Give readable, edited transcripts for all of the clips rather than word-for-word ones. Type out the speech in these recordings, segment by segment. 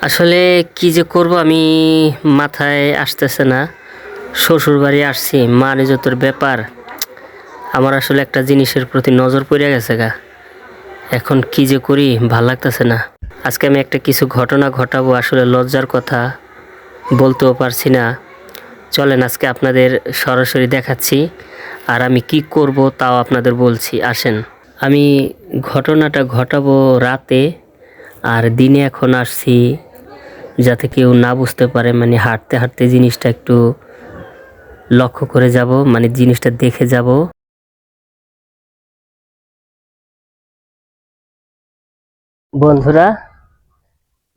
আসলে কি যে করব আমি মাথায় আসতেছে না। শ্বশুর বাড়ি আসছি, মা নিজের ব্যাপার। আমার আসলে একটা জিনিসের প্রতি নজর পড়ে গেছে গা। এখন কি যে করি ভাল লাগতেছে না। আজকে আমি একটা কিছু ঘটনা ঘটাবো, আসলে লজ্জার কথা, বলতেও পারছি না। চলেন আজকে আপনাদের সরাসরি দেখাচ্ছি, আর আমি কি করব তাও আপনাদের বলছি। আসেন, আমি ঘটনাটা ঘটাবো রাতে, আর দিনে এখন আসছি যাতে কেউ না বুঝতে পারে। মানে হাঁটতে হাঁটতে জিনিসটা একটু লক্ষ্য করে যাব, মানে জিনিসটা দেখে যাব। বন্ধুরা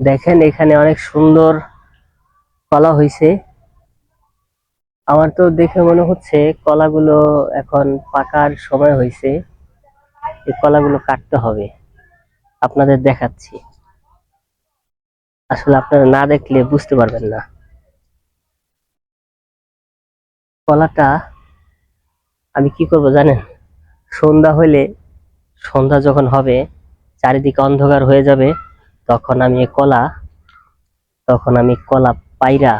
দেখেন, এখানে অনেক সুন্দর কলা হয়েছে। আমার তো দেখে মনে হচ্ছে কলাগুলো এখন পাকার সময় হয়েছে। এই কলাগুলো কাটতে হবে, আপনাদের দেখাচ্ছি। আসলে আপনারা না দেখলে বুঝতে পারবেন না। কলাটা আমি কি করব জানেন? সন্ধ্যা হইলে, সন্ধ্যা যখন হবে, চারিদিকে অন্ধকার হয়ে যাবে, তখন আমি কলা পাইরা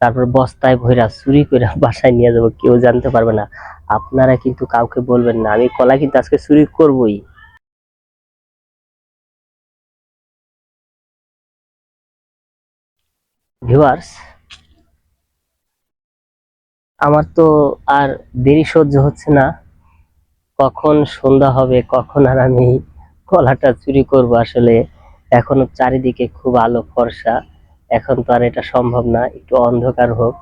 তারপর বস্তায় ভইরা চুরি করে বাসায় নিয়ে যাব, কেউ জানতে পারবে না। আপনারা কিন্তু কাউকে বলবেন না, আমি কলা কিন্তু আজকে চুরি করবই। ভিউয়ার্স, আমার তো আর দেরি সহ্য হচ্ছে না। কখন সন্ধ্যা হবে, কখন আর আমি কলাটা চুরি করব। আসলে এখনো চারিদিকে খুব আলো ফর্সা, এখন তো আর এটা সম্ভব না। একটু অন্ধকার হোক,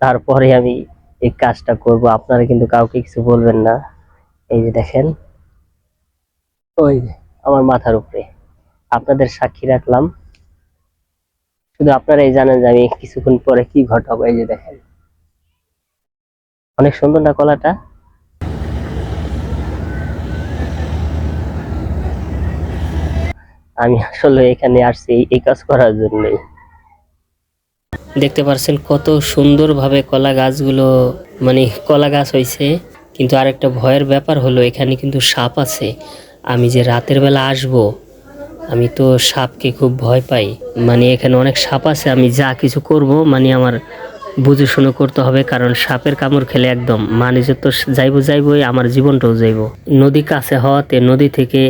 তারপরে আমি এই কাজটা করব। আপনারা কিন্তু কাউকে কিছু বলবেন না। এই যে দেখেন, ওই যে আমার মাথার উপরে, আপনাদের সাক্ষী রাখলাম। শুধু আপনারাই জানেন যে আমি কিছুক্ষণ পরে কি ঘটাবো। এই যে দেখেন, অনেক সুন্দর না কলাটা? আমি আসলে এখানে আসছি এই কাজ করার জন্যই। দেখতে পাচ্ছেন কত সুন্দরভাবে কলা গাছগুলো, মানে কলা গাছ হয়েছে। কিন্তু আরেকটা ভয়ের ব্যাপার হলো, এখানে কিন্তু সাপ আছে। আমি যে রাতের বেলা আসব, আমি তো সাপকে খুব ভয় পাই। মানে এখানে অনেক সাপ আছে, আমি যা কিছু করব মানে আমার বুঝে শুনে করতে হবে, কারণ সাপের কামড় খেলে একদম মানে যে তো যাইবই, আমার জীবনটাও যাইব। নদী কাছে হওয়াতে নদী থেকে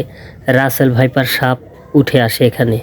রাসেল ভাইপার সাপ উঠে আসে এখানে।